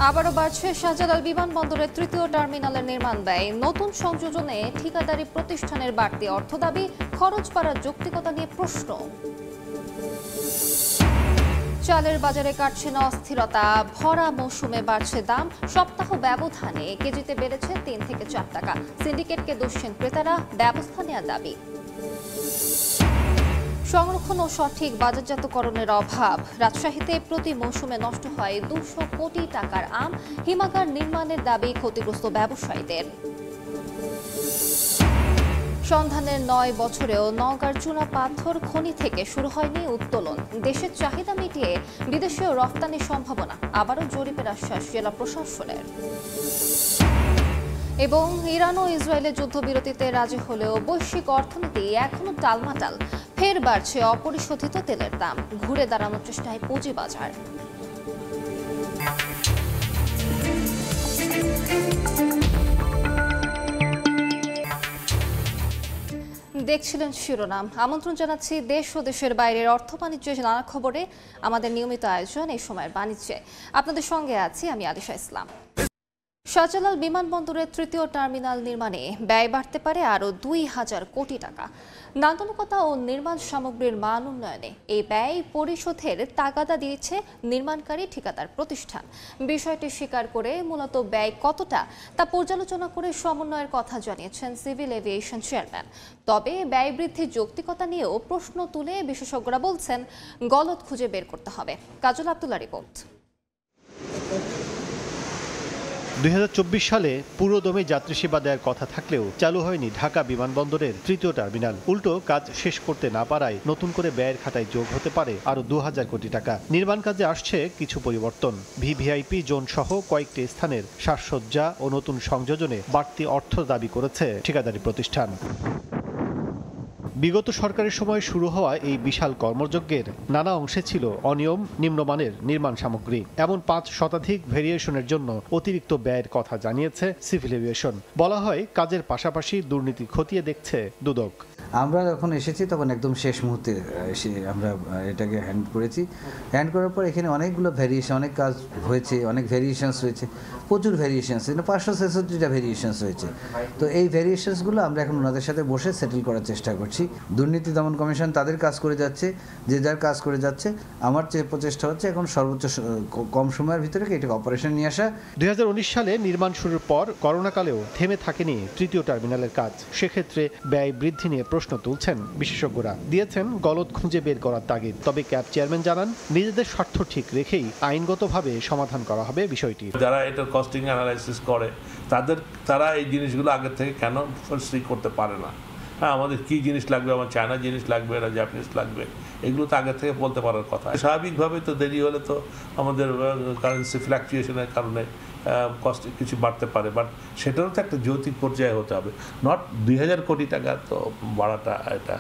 আবারও বাড়ছে শাহজালাল বিমানবন্দরের তৃতীয় টার্মিনালের নির্মাণ ব্যয়। নতুন সংযোজনে ঠিকাদারি প্রতিষ্ঠানের বাড়তি অর্থ দাবি, খরচ বাড়ার যৌক্তিকতা নিয়ে প্রশ্ন। চালের বাজারে কাটছে না অস্থিরতা, ভরা মৌসুমে বাড়ছে দাম, সপ্তাহ ব্যবধানে কেজিতে বেড়েছে 3 থেকে 4 টাকা। সিন্ডিকেটকে দোষেন ক্রেতারা, ব্যবস্থা নেওয়ার দাবি। সংরক্ষণ ও সঠিক বাজারজাতকরণের অভাব, রাজশাহীতে প্রতি মৌসুমে নষ্ট হয় 200 কোটি টাকার আম। হিমাগার নির্মাণের দাবি ক্ষতিগ্রস্ত ব্যবসায়ীদের। সন্ধানের 9 বছরেও নওগাঁর চুনা পাথর খনি থেকে শুরু হয়নি উত্তোলন। দেশের চাহিদা মিটিয়ে বিদেশেও রপ্তানির সম্ভাবনা, আবারও জরিপের আশ্বাস জেলা প্রশাসনের। এবং ইরান ও ইসরায়েলের যুদ্ধবিরতিতে রাজি হলেও বৈশ্বিক অর্থনীতি এখনো টালমাটাল। ফের বাড়ছে অপরিশোধিত তেলের দাম, ঘুরে দাঁড়ানোর চেষ্টায় পুঁজিবাজার। দেখছিলেন শিরোনাম। আমন্ত্রণ জানাচ্ছি দেশ ও দেশের বাইরের অর্থ বাণিজ্যের নানা খবরে আমাদের নিয়মিত আয়োজন এই সময়ের বাণিজ্যে। আপনাদের সঙ্গে আছি আমি আদিশা ইসলাম। শাহজালাল বিমানবন্দরের তৃতীয় টার্মিনাল নির্মাণে ব্যয় বাড়তে পারে আরও 2000 কোটি টাকা। নান্দনিকতা ও নির্মাণ সামগ্রীর মান উন্নয়নে এই ব্যয় পরিশোধের তাগাদা দিয়েছে নির্মাণকারী ঠিকাদার প্রতিষ্ঠান। বিষয়টি স্বীকার করে মূলত ব্যয় কতটা তা পর্যালোচনা করে সমন্বয়ের কথা জানিয়েছেন সিভিল এভিয়েশন চেয়ারম্যান। তবে ব্যয় বৃদ্ধির যৌক্তিকতা নিয়েও প্রশ্ন তুলে বিশেষজ্ঞরা বলছেন গলদ খুঁজে বের করতে হবে। কাজল আব্দুল্লাহ রিপোর্ট। 2024 সালে পুরোদমে যাত্রী সেবা দেওয়ার কথা থাকলেও চালু হয়নি ঢাকা বিমানবন্দরের তৃতীয় টার্মিনাল। উল্টো কাজ শেষ করতে না পারায় নতুন করে ব্যয়ের খাতায় যোগ হতে পারে আরও 2000 কোটি টাকা। নির্মাণ কাজে আসছে কিছু পরিবর্তন। ভিভিআইপি জোন সহ কয়েকটি স্থানের সাজসজ্জা ও নতুন সংযোজনে বাড়তি অর্থ দাবি করেছে ঠিকাদারি প্রতিষ্ঠান। বিগত সরকারের সময় শুরু হওয়া এই বিশাল কর্মযজ্ঞের নানা অংশে ছিল অনিয়ম, নিম্নমানের নির্মাণ সামগ্রী। এমন 5 শতাধিক ভেরিয়েশনের জন্য অতিরিক্ত ব্যয়ের কথা জানিয়েছে সিভিল এভিয়েশন। বলা হয় কাজের পাশাপাশি দুর্নীতি খতিয়ে দেখছে দুদক। আমরা যখন এসেছি তখন একদম শেষ মুহূর্তে এসে আমরা এটাকে হ্যান্ড করেছি। হ্যান্ড করার পর এখানে অনেকগুলো ভ্যারিয়েশন, অনেক কাজ হয়েছে, অনেক ভ্যারিয়েশনস রয়েছে, প্রচুর ভ্যারিয়েশনস, 566টা ভ্যারিয়েশনস রয়েছে। তো এই ভ্যারিয়েশনসগুলো আমরা এখন ওনাদের সাথে বসে সেটেল করার চেষ্টা করছি। দুর্নীতি দমন কমিশন তাদের কাজ করে যাচ্ছে, যে যার কাজ করে যাচ্ছে। আমার যে প্রচেষ্টা হচ্ছে এখন সর্বোচ্চ কম সময়ের ভিতরে এটাকে অপারেশন নিয়ে আসা। 2019 সালে নির্মাণ শুরুর পর করোনাকালেও থেমে থাকেনি তৃতীয় টার্মিনালের কাজ। সেক্ষেত্রে ব্যয় বৃদ্ধি নিয়ে প্রশ্ন তুলছেন বিশেষজ্ঞরা, দিয়েছেন গলদ খুঁজে বের করার তাগিদ। তবে ক্যাব চেয়ারম্যান জানান নিজেদের স্বার্থ ঠিক রেখেই আইনগতভাবে সমাধান করা হবে বিষয়টি। যারা এটা কস্টিং অ্যানালাইসিস করে তারা এই জিনিসগুলো আগে থেকে কেন ফোরসি করতে পারে না? হ্যাঁ, আমাদের কি জিনিস লাগবে, আমার চায়না জিনিস লাগবে না জাপানিজ লাগবে, এগুলো তো আগে থেকে বলতে পারার কথা। স্বাভাবিকভাবে তো দেরি হলে তো আমাদের কারেন্সি ফ্ল্যাকচুয়েশনের কারণে কস্ট কিছু বাড়তে পারে, বাট সেটারও তো একটা যৌক্তিক পর্যায়ে হতে হবে। নট 2000 কোটি টাকা তো বাড়াটা এটা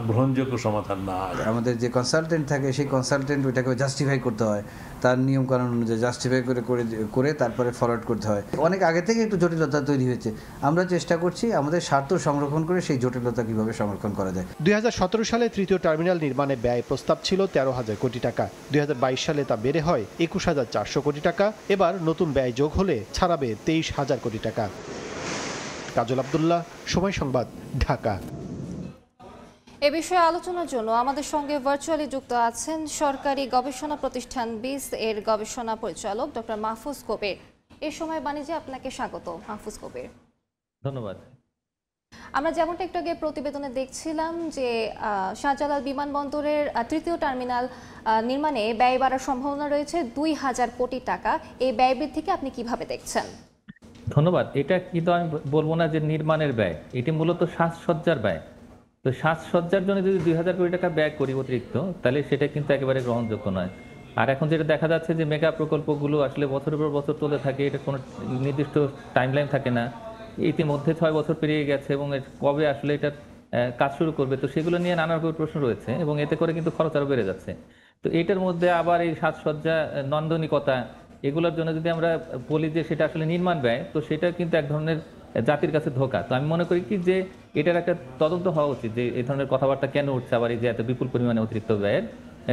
গ্রহণযোগ্য সমাধান না। আমাদের যে কনসালটেন্ট থাকে সেই কনসালটেন্ট ওইটাকে জাস্টিফাই করতে হয়, তার নিয়মকানুন অনুযায়ী জাস্টিফাই করে তারপরে ফরওয়ার্ড করতে হয়। অনেক আগে থেকে একটু জটিলতা তৈরি হয়েছে। আমরা চেষ্টা করছি আমাদের স্বার্থ সংরক্ষণ করে সেই জটিলতা কিভাবে সংরক্ষণ করা যায়। 2017 সালে তৃতীয় টার্মিনাল নির্মাণে ব্যয় প্রস্তাব ছিল 13,000 কোটি টাকা। 2022 সালে তা বেড়ে হয় 21,400 কোটি টাকা। এবার নতুন ব্যয় যোগ হলে ছাড়াবে 23,000 কোটি টাকা। কাজল আব্দুল্লাহ, সময় সংবাদ, ঢাকা। এ বিষয়ে আলোচনার জন্য আমাদের সঙ্গে ভার্চুয়ালি যুক্ত আছেন সরকারি গবেষণা প্রতিষ্ঠান বিস এর গবেষণা পরিচালক ডক্টর মাহফুজ কবির। এই সময় বাণিজ্যে আপনাকে স্বাগত মাহফুজ কবির। ধন্যবাদ। আমরা যেমনটা একটু আগে প্রতিবেদনে দেখছিলাম যে শাহজালাল বিমানবন্দরের তৃতীয় টার্মিনাল নির্মাণে ব্যয় বাড়ার সম্ভাবনা রয়েছে 2000 কোটি টাকা। এই ব্যয় বৃদ্ধিকে আপনি কিভাবে দেখছেন? ধন্যবাদ। এটা কিন্তু আমি বলবো না যে নির্মাণের ব্যয়, এটি মূলত সাজসজ্জার ব্যয়। তো সাজসজ্জার জন্য যদি 2000 কোটি টাকা ব্যয় করি অতিরিক্ত, তাহলে সেটা কিন্তু একেবারে গ্রহণযোগ্য নয়। আর এখন যেটা দেখা যাচ্ছে যে মেগা প্রকল্পগুলো আসলে বছরের পর বছর চলে থাকে, এটা কোনো নির্দিষ্ট টাইমলাইন থাকে না। ইতিমধ্যে 6 বছর পেরিয়ে গেছে এবং কবে আসলে এটা কাজ শুরু করবে, তো সেগুলো নিয়ে নানা রকম প্রশ্ন রয়েছে এবং এতে করে কিন্তু খরচ আরও বেড়ে যাচ্ছে। তো এটার মধ্যে আবার এই সাজসজ্জা, নান্দনিকতা, এগুলোর জন্য যদি আমরা বলি যে সেটা আসলে নির্মাণ ব্যয়, তো সেটা কিন্তু এক ধরনের জাতির কাছে ধোঁকা। তো আমি মনে করি কি যে এটার একটা তদন্ত হওয়া উচিত যে এই ধরনের কথাবার্তা কেন উঠছে, আবার এই যে এত বিপুল পরিমাণে অতিরিক্ত ব্যয়ের।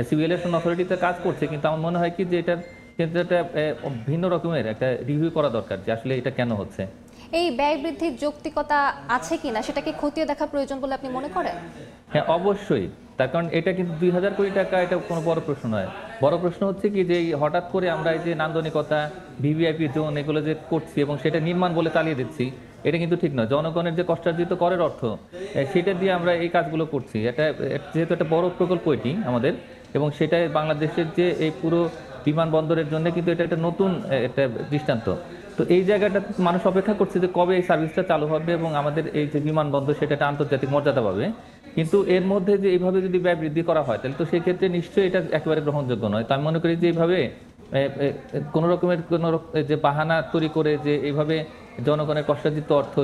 সিভিল এভিয়েশন অথরিটিতে কাজ করছে, কিন্তু আমার মনে হয় কি যে এটার সেটা ভিন্ন রকমের একটা রিভিউ করা দরকার যে আসলে এটা কেন হচ্ছে। এই ব্যয় বৃদ্ধির যৌক্তিকতা আছে কিনা সেটাকে খতিয়ে দেখা প্রয়োজন বলে আপনি মনে করেন? হ্যাঁ, অবশ্যই। তার কারণ এটা কিন্তু 2000 কোটি টাকা, এটা কোনো বড় প্রশ্ন নয়। বড় প্রশ্ন হচ্ছে কি যে হঠাৎ করে আমরা এই যে নান্দনিকতা, ভিভিআইপি জোন এগুলো যে করছি এবং সেটা নির্মাণ বলে চালিয়ে দিচ্ছি, এটা কিন্তু ঠিক নয়। জনগণের যে কষ্টার্জিত করের অর্থ, সেটা দিয়ে আমরা এই কাজগুলো করছি। এটা যেহেতু একটা বড় প্রকল্প এটি আমাদের, এবং সেটা বাংলাদেশের যে এই পুরো বিমানবন্দরের জন্য কিন্তু এটা একটা নতুন একটা দৃষ্টান্ত। তো এই জায়গাটা মানুষ অপেক্ষা করছে যে কবে এই সার্ভিসটা চালু হবে এবং আমাদের এই যে বিমানবন্দর সেটা একটা আন্তর্জাতিক মর্যাদা পাবে। কিন্তু এর মধ্যে যে এইভাবে যদি ব্যয় বৃদ্ধি করা হয় তাহলে তো সেই ক্ষেত্রে নিশ্চয়ই এটা একেবারে গ্রহণযোগ্য নয়। তো আমি মনে করি যে এইভাবে কোনো রকমের যে বাহানা তৈরি করে যে এইভাবে জনগণের কষ্টার্জিত অর্থ,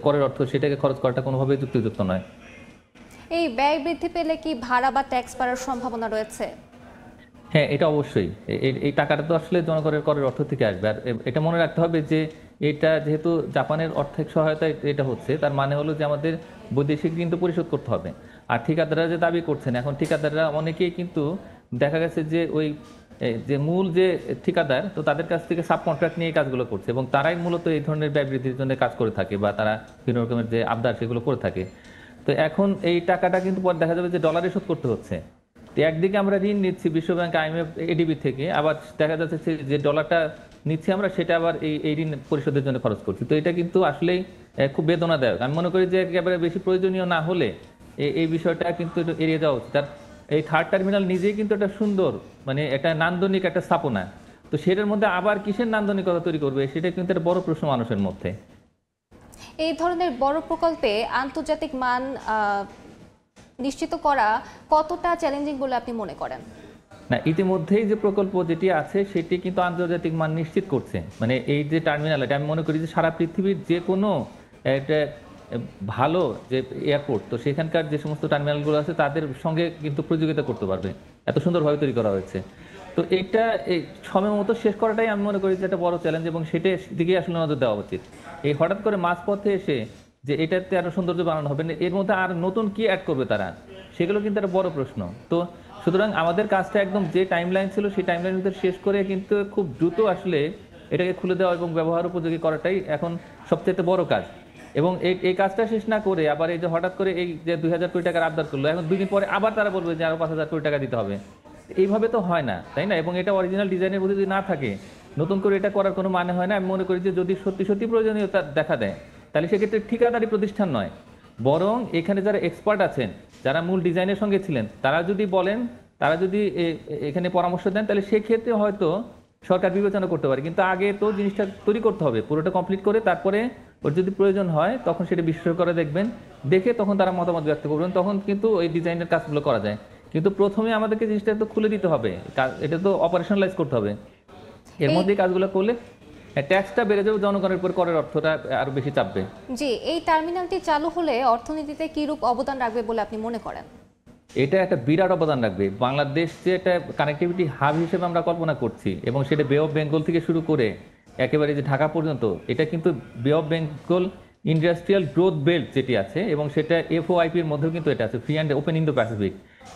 করের অর্থ সেটাকে খরচ করাটা কোনোভাবেই যুক্তিযুক্ত নয়। এই ব্যয় বৃদ্ধি পেলে কি ভাড়া বা ট্যাক্স বাড়ার সম্ভাবনা রয়েছে? হ্যাঁ, এটা অবশ্যই। এই টাকাটা তো আসলে জনগণের করের অর্থ থেকে আসবে। আর এটা মনে রাখতে হবে যে এটা যেহেতু জাপানের আর্থিক সহায়তা এটা হচ্ছে, তার মানে হলো যে আমাদের বৈদেশিক ঋণ তো পরিশোধ করতে হবে। আর ঠিকাদাররা যে দাবি করছেন, এখন ঠিকাদাররা অনেকেই কিন্তু দেখা গেছে যে ওই যে মূল যে ঠিকাদার, তো তাদের কাছ থেকে সাব কন্ট্রাক্ট নিয়ে কাজগুলো করছে এবং তারাই মূলত এই ধরনের ব্যয় বৃদ্ধির জন্য কাজ করে থাকে বা তারা বিভিন্ন রকমের যে আবদার সেগুলো করে থাকে। তো এখন এই টাকাটা কিন্তু পরে দেখা যাবে যে ডলারে শোধ করতে হচ্ছে। তো একদিকে আমরা ঋণ নিচ্ছি বিশ্বব্যাংক, আইএমএফ, এডিবি থেকে, আবার দেখা যাচ্ছে যে ডলারটা নিচ্ছি আমরা সেটা আবার এই ঋণ পরিশোধের জন্য খরচ করছি। তো এটা কিন্তু আসলেই খুব বেদনাদায়ক। আমি মনে করি যে একেবারে বেশি প্রয়োজনীয় না হলে এই বিষয়টা কিন্তু এড়িয়ে যাওয়া উচিত। আর এই থার্ড টার্মিনাল নিজেই কিন্তু একটা সুন্দর, মানে একটা নান্দনিক একটা স্থাপনা। তো সেটার মধ্যে আবার কিসের নান্দনিকতা তৈরি করবে, সেটা কিন্তু একটা বড় প্রশ্ন মানুষের মধ্যে। এই ধরনের বড় প্রকল্পে আন্তর্জাতিক মান নিশ্চিত করা কতটা চ্যালেঞ্জিং বলে আপনি মনে করেন? না, ইতিমধ্যেই যে প্রকল্প যেটি আছে সেটি কিন্তু আন্তর্জাতিক মান নিশ্চিত করছে। মানে এই যে টার্মিনাল, এটা আমি মনে করি যে সারা পৃথিবীর যে কোনো একটা ভালো যে এয়ারপোর্ট, তো সেখানকার যে সমস্ত টার্মিনালগুলো আছে তাদের সঙ্গে কিন্তু প্রতিযোগিতা করতে পারবে, এত সুন্দরভাবে তৈরি করা হয়েছে। তো এটা এই সময় মতো শেষ করাটাই আমি মনে করি যে একটা বড় চ্যালেঞ্জ, এবং সেটার দিকে আসলে নজর দেওয়া উচিত। এই হঠাৎ করে মাঝপথে এসে যে এটাতে আরো সৌন্দর্য বানানো হবে না, এর মধ্যে আর নতুন কি অ্যাড করবে তারা, সেগুলো কিন্তু একটা বড় প্রশ্ন। তো সুতরাং আমাদের কাজটা একদম যে টাইমলাইন ছিল সেই টাইমলাইনের ভিতরে শেষ করে কিন্তু খুব দ্রুত আসলে এটাকে খুলে দেওয়া এবং ব্যবহার উপযোগী করাটাই এখন সবচেয়ে বড় কাজ। এবং এই কাজটা শেষ না করে আবার এই যে হঠাৎ করে এই যে 2000 কোটি টাকার আবদার করলো, এখন 2 দিন পরে আবার তারা বলবে যে আরো 5000 কোটি টাকা দিতে হবে। এইভাবে তো হয় না, তাই না? এবং এটা অরিজিনাল ডিজাইনের মধ্যে যদি না থাকে, নতুন করে এটা করার কোনো মানে হয় না। আমি মনে করি যে যদি সত্যি সত্যি প্রয়োজনীয়তা দেখা দেয় তাহলে সেক্ষেত্রে ঠিকাদারি প্রতিষ্ঠান নয়, বরং এখানে যারা এক্সপার্ট আছেন, যারা মূল ডিজাইনের সঙ্গে ছিলেন, তারা যদি বলেন, তারা যদি এখানে পরামর্শ দেন, তাহলে সেক্ষেত্রে হয়তো সরকার বিবেচনা করতে পারে। কিন্তু আগে তো জিনিসটা তৈরি করতে হবে, পুরোটা কমপ্লিট করে তারপরে ওর যদি প্রয়োজন হয় তখন সেটা বিশ্লেষণ করে দেখবেন, দেখে তখন তারা মতামত ব্যক্ত করবেন, তখন কিন্তু ওই ডিজাইনের কাজগুলো করা যায়। কিন্তু প্রথমে আমাদেরকে জিনিসটা তো খুলে দিতে হবে, এটা তো অপারেশনালাইজ করতে হবে। এর মধ্যেই কাজগুলো করলে ট্যাক্সটা বেড়ে যাবে, জনগণের উপর করের অর্থটা আরো বেশি চাপবে। জি, এই টার্মিনালটি চালু হলে অর্থনীতিতে কি রূপ অবদান রাখবে বলে আপনি মনে করেন? এটা একটা বিরাট অবদান রাখবে। বাংলাদেশ যে একটা কানেক্টিভিটি হাব হিসেবে আমরা কল্পনা করছি, এবং সেটা বে অফ বেঙ্গল থেকে শুরু করে একেবারে যে ঢাকা পর্যন্ত, এটা কিন্তু বে of Bengal industrial growth belt যেটি আছে, এবং সেটা এফওআইপির মধ্যেও কিন্তু এটা আছে, free and open Indo Pacific.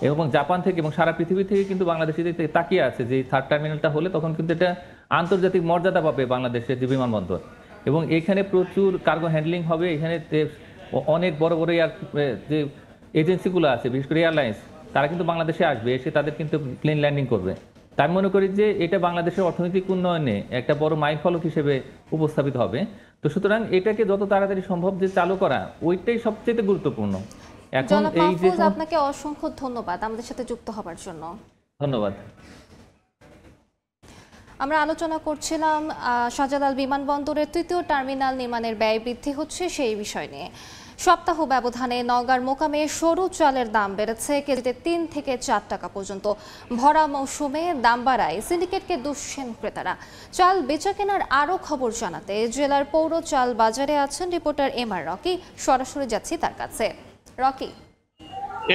এবং জাপান থেকে এবং সারা পৃথিবী থেকে কিন্তু বাংলাদেশে তাকিয়ে আছে যে থার্ড টার্মিনালটা হলে তখন কিন্তু এটা আন্তর্জাতিক মর্যাদা পাবে বাংলাদেশের যে বিমানবন্দর। এবং এখানে প্রচুর কার্গো হ্যান্ডলিং হবে, এখানে অনেক বড় বড় যে এজেন্সিগুলো আছে, বিশেষ করে এয়ারলাইন্স, তারা কিন্তু বাংলাদেশে আসবে, এসে তাদের কিন্তু প্লেন ল্যান্ডিং করবে। তাই আমি মনে করি যে এটা বাংলাদেশের অর্থনৈতিক উন্নয়নে একটা বড় মাইল ফলক হিসেবে উপস্থাপিত হবে। তো সুতরাং এটাকে যত তাড়াতাড়ি সম্ভব যে চালু করা, ওইটাই সবচেয়ে গুরুত্বপূর্ণ। এখন এই যে আপনাকে অসংখ্য ধন্যবাদ আমাদের সাথে যুক্ত হবার জন্য। ধন্যবাদ। আমরা আলোচনা করছিলাম শাহজালাল বিমানবন্দরের তৃতীয় টার্মিনাল নির্মাণের ব্যয় বৃদ্ধি হচ্ছে সেই বিষয় নিয়ে। সপ্তাহ ব্যবধানে নওগাঁর মোকামে সরু চালের দাম বেড়েছে কেজিতে 3 থেকে 4 টাকা পর্যন্ত। ভরা মৌসুমে দাম বাড়ায় সিন্ডিকেটকে দুষছেন ক্রেতারা। চাল বেচাকেনার আরও খবর জানাতে জেলার পৌর চাল বাজারে আছেন রিপোর্টার এমআর রকি। সরাসরি যাচ্ছি তার কাছে। রকি,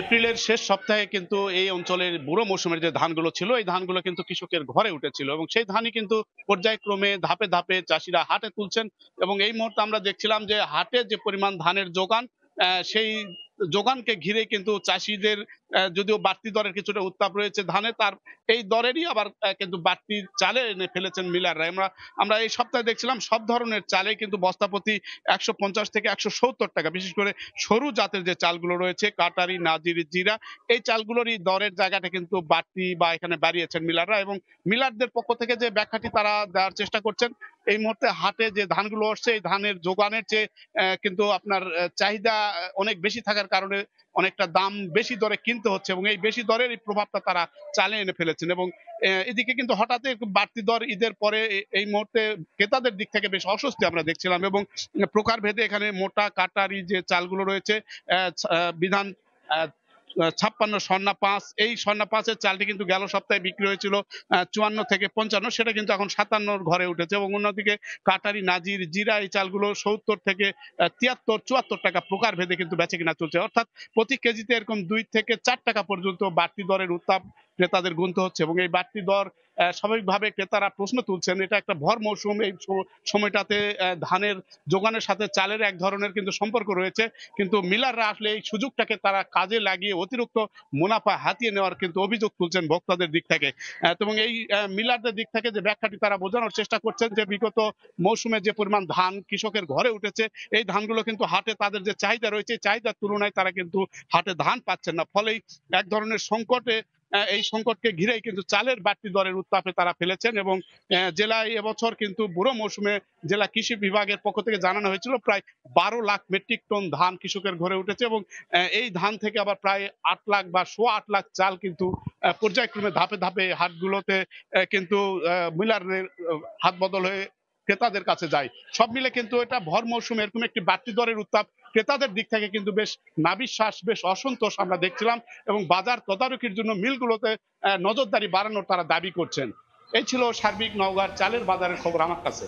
এপ্রিলের শেষ সপ্তাহে কিন্তু এই অঞ্চলের বুড়ো মৌসুমের যে ধানগুলো ছিল, এই ধানগুলো কিন্তু কৃষকের ঘরে উঠেছিল, এবং সেই ধানই কিন্তু পর্যায়ক্রমে ধাপে ধাপে চাষিরা হাটে তুলছেন। এবং এই মুহূর্তে আমরা দেখছিলাম যে হাটে যে পরিমাণ ধানের যোগান, সেই যোগানকে ঘিরে কিন্তু চাষিদের যদিও বাড়তি দরের কিছুটা উত্তাপ রয়েছে ধানে, তার এই দরেরই আবার কিন্তু বাড়তি চালে এনে ফেলেছেন মিলাররা। আমরা এই সপ্তাহে দেখছিলাম সব ধরনের চালে কিন্তু বস্তাপ্রতি 150 থেকে 170 টাকা, বিশেষ করে সরু জাতের যে চালগুলো রয়েছে কাটারি, নাজির, জিরা, এই চালগুলোরই দরের জায়গাটা কিন্তু বাড়তি বা এখানে বাড়িয়েছেন মিলাররা। এবং মিলারদের পক্ষ থেকে যে ব্যাখ্যাটি তারা দেওয়ার চেষ্টা করছেন, এই মুহূর্তে হাটে যে ধানগুলো আসছে এই ধানের যোগানের চেয়ে কিন্তু আপনার চাহিদা অনেক বেশি থাকার কারণে অনেকটা দাম বেশি দরে কিনতে হচ্ছে, এবং এই বেশি দরের এই প্রভাবটা তারা চালে এনে ফেলেছেন। এবং এদিকে কিন্তু হঠাৎ বাড়তি দর ঈদের পরে এই মুহূর্তে ক্রেতাদের দিক থেকে বেশ অস্বস্তি আমরা দেখছিলাম। এবং প্রকারভেদে এখানে মোটা কাটারি যে চালগুলো রয়েছে বিধান 56 স্বর্ণা 5, এই স্বর্ণা 5-এর চালটি কিন্তু গেল সপ্তাহে বিক্রি হয়েছিল 54 থেকে 55, সেটা কিন্তু এখন 57 ঘরে উঠেছে। এবং অন্যদিকে কাটারি, নাজির, জিরা এই চালগুলো 70 থেকে 73, 74 টাকা প্রকার ভেদে কিন্তু বেচে কিনা চলছে। অর্থাৎ প্রতি কেজিতে এরকম 2 থেকে 4 টাকা পর্যন্ত বাড়তি দরের উত্তাপ ক্রেতাদের গুনতে হচ্ছে। এবং এই বাড়তি দর স্বাভাবিকভাবে ক্রেতারা প্রশ্ন তুলছেন, এটা একটা ভর মৌসুম, এই সময়টাতে ধানের যোগানের সাথে চালের এক ধরনের কিন্তু সম্পর্ক রয়েছে, কিন্তু মিলাররা আসলে এই সুযোগটাকে তারা কাজে লাগিয়ে অতিরিক্ত মুনাফা হাতিয়ে নেওয়ার কিন্তু অভিযোগ তুলছেন ভোক্তাদের দিক থেকে। এবং এই মিলারদের দিক থেকে যে ব্যাখ্যাটি তারা বোঝানোর চেষ্টা করছেন যে বিগত মৌসুমে যে পরিমাণ ধান কৃষকের ঘরে উঠেছে, এই ধানগুলো কিন্তু হাটে তাদের যে চাহিদা রয়েছে চাহিদার তুলনায় তারা কিন্তু হাটে ধান পাচ্ছেন না, ফলেই এক ধরনের সংকটে এই সংকটকে ঘিরেই কিন্তু চালের বাড়তি দরের উত্তাপে তারা ফেলেছেন। এবং জেলায় এবছর কিন্তু বুড়ো মৌসুমে জেলা কৃষি বিভাগের পক্ষ থেকে জানানো হয়েছিল প্রায় 12 লাখ মেট্রিক টন ধান কৃষকের ঘরে উঠেছে। এবং এই ধান থেকে আবার প্রায় 8 লাখ বা 8.25 লাখ চাল কিন্তু পর্যায়ক্রমে ধাপে ধাপে হাটগুলোতে কিন্তু মিলারের হাত বদল হয়ে ক্রেতাদের কাছে যায়। সব মিলে কিন্তু এটা ভর মৌসুমে এরকম একটি বাড়তি দরের উত্তাপ ক্রেতাদের দিক থেকে কিন্তু বেশ নাবিশ্বাস, বেশ অসন্তোষ আমরা দেখছিলাম। এবং বাজার তদারকির জন্য মিলগুলোতে নজরদারি বাড়ানোর তারা দাবি করছেন। এই ছিল সার্বিক নওগাঁর চালের বাজারের খবর আমার কাছে।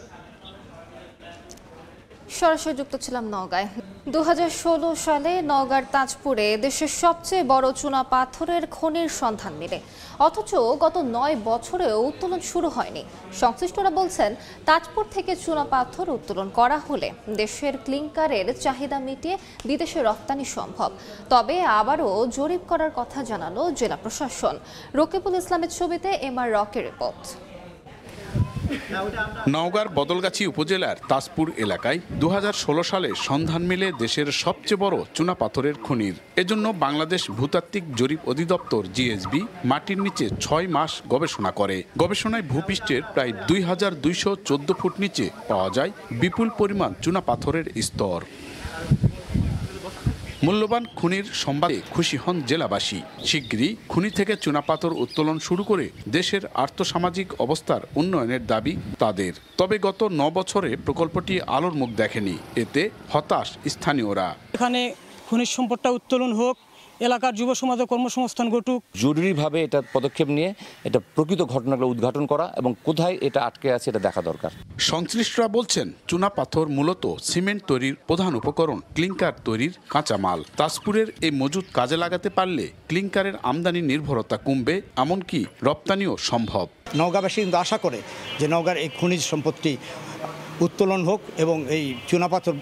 সরাসরি যুক্ত ছিলাম নওগাঁয়। 2016 সালে নওগাঁর তাজপুরে দেশের সবচেয়ে বড় চুনা পাথরের খনির সন্ধান মেলে, অথচ গত 9 বছরেও উত্তোলন শুরু হয়নি। সংশ্লিষ্টরা বলছেন তাজপুর থেকে চুনা পাথর উত্তোলন করা হলে দেশের ক্লিংকারের চাহিদা মিটিয়ে বিদেশে রপ্তানি সম্ভব। তবে আবারও জরিপ করার কথা জানালো জেলা প্রশাসন। রকিবুল ইসলামের ছবিতে এমআর রকের রিপোর্ট। নওগাঁর বদলগাছি উপজেলার তাজপুর এলাকায় 2016 সালে সন্ধান মেলে দেশের সবচেয়ে বড় চুনাপাথরের খনির। এজন্য বাংলাদেশ ভূতাত্ত্বিক জরিপ অধিদপ্তর জিএসবি মাটির নিচে 6 মাস গবেষণা করে। গবেষণায় ভূপৃষ্ঠের প্রায় 2214 ফুট নিচে পাওয়া যায় বিপুল পরিমাণ চুনাপাথরের স্তর। মূল্যবান খনির সংবাদে খুশি হন জেলাবাসী। শিগগিরই খনি থেকে চুনাপাথর উত্তোলন শুরু করে দেশের আর্থসামাজিক অবস্থার উন্নয়নের দাবি তাদের। তবে গত 9 বছরে প্রকল্পটি আলোর মুখ দেখেনি, এতে হতাশ স্থানীয়রা। এখানে খনিজ সম্পদটা উত্তোলন হোক, এলাকার যুব সমাজে কর্মসংস্থান ঘটুক। জরুরিভাবে এটা পদক্ষেপ নিয়ে এটা প্রকৃত ঘটনাগুলো উদ্ঘাটন করা এবং কোথায় এটা আটকে আছে এটা দেখা দরকার। সংশ্লিষ্টরা বলছেন চুনাপাথর মূলত সিমেন্ট তৈরির প্রধান উপকরণ, ক্লিংকার তৈরির কাঁচামাল। তাজপুরের এই মজুদ কাজে লাগাতে পারলে ক্লিংকারের আমদানি নির্ভরতা কমবে, এমনকি রপ্তানিও সম্ভব। নওগাঁবাসী কিন্তু আশা করে যে নওগাঁর এই খনিজ সম্পদটি উত্তোলন হোক এবং এই চুনাপাথর